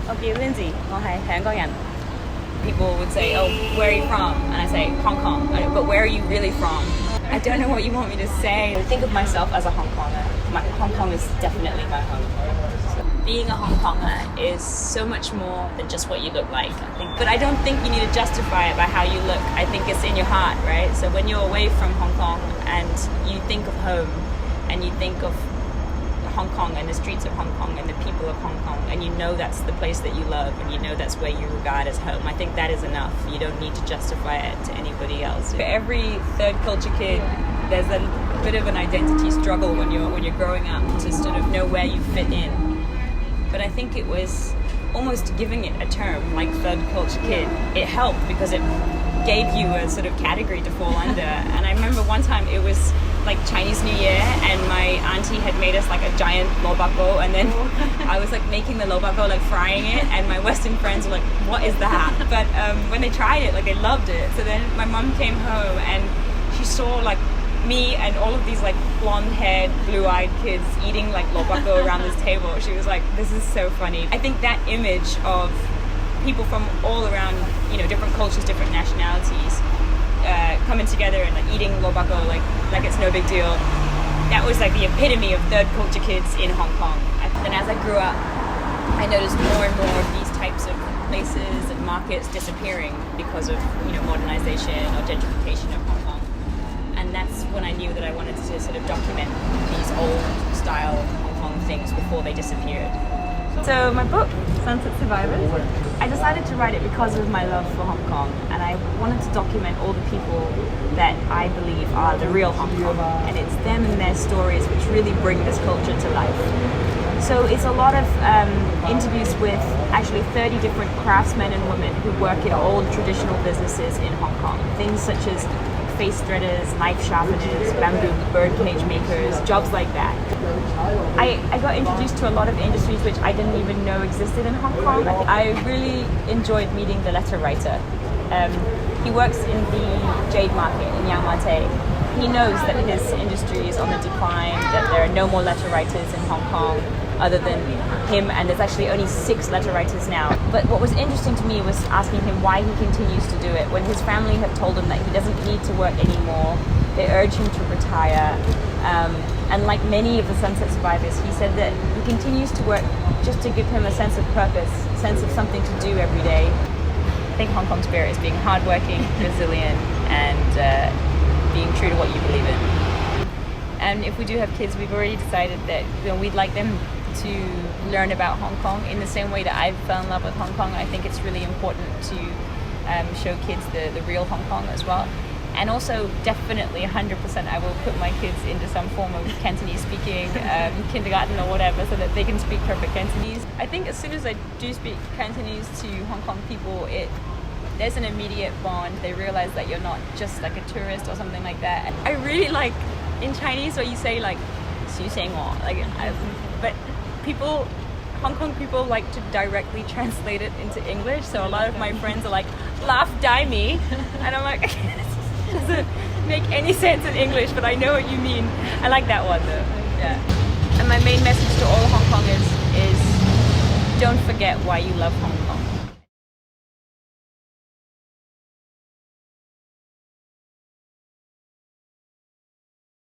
Okay, Lindsay, 我係香港人. People would say, oh, where are you from? And I say, Hong Kong. But where are you really from? I don't know what you want me to say. I think of myself as a Hong Konger. Hong Kong is definitely my home. Being a Hong Konger is so much more than just what you look like, I think. But I don't think you need to justify it by how you look. I think it's in your heart, right? So when you're away from Hong Kong and you think of home and you think of Hong Kong and the streets of Hong Kong and the people of Hong Kong, and you know that's the place that you love and you know that's where you regard as home, I think that is enough. You don't need to justify it to anybody else. For every third culture kid, there's a bit of an identity struggle when you're growing up to sort of know where you fit in. But I think it was almost giving it a term like third culture kid. It helped because it gave you a sort of category to fall under. And I remember one time it was like Chinese New Year and my auntie had made us like a giant lobako, and then I was like making the lobako, like frying it, and my Western friends were like, what is that? But when they tried it, like they loved it. So then my mum came home and she saw like me and all of these like blonde-haired, blue-eyed kids eating like lobako around this table. She was like, this is so funny. I think that image of people from all around, you know, different cultures, different nationalities, coming together and like eating lobako like it's no big deal. That was like the epitome of third culture kids in Hong Kong. And as I grew up, I noticed more and more of these types of places and markets disappearing because of, you know, modernization or gentrification of Hong Kong. And that's when I knew that I wanted to sort of document these old style Hong Kong things before they disappeared. So my book, Sunset Survivors, I decided to write it because of my love for Hong Kong, and I wanted to document all the people that I believe are the real Hong Kong, and it's them and their stories which really bring this culture to life. So it's a lot of interviews with actually 30 different craftsmen and women who work in old traditional businesses in Hong Kong. Things such as face threaders, knife sharpeners, bamboo bird cage makers, jobs like that. I got introduced to a lot of industries which I didn't even know existed in Hong Kong. I really enjoyed meeting the letter writer. He works in the jade market in Yang Ma Tei. He knows that his industry is on the decline, that there are no more letter writers in Hong Kong other than him, and there's actually only 6 letter writers now. But what was interesting to me was asking him why he continues to do it when his family have told him that he doesn't need to work anymore. They urge him to retire. And like many of the Sunset survivors, he said that he continues to work just to give him a sense of purpose, a sense of something to do every day. I think Hong Kong spirit is being hardworking, resilient, and being true to what you believe in. And if we do have kids, we've already decided that, you know, we'd like them to learn about Hong Kong in the same way that I fell in love with Hong Kong. I think it's really important to show kids the real Hong Kong as well. And also, definitely 100%, I will put my kids into some form of Cantonese speaking, kindergarten or whatever, so that they can speak perfect Cantonese. I think as soon as I do speak Cantonese to Hong Kong people, there's an immediate bond. They realize that you're not just like a tourist or something like that. I really like in Chinese where you say like, 徐仙我, like, but Hong Kong people like to directly translate it into English, so a lot of my friends are like, laugh die me, and I'm like, this doesn't make any sense in English, but I know what you mean. I like that one though. Yeah. And my main message to all Hong Kongers is don't forget why you love Hong Kong.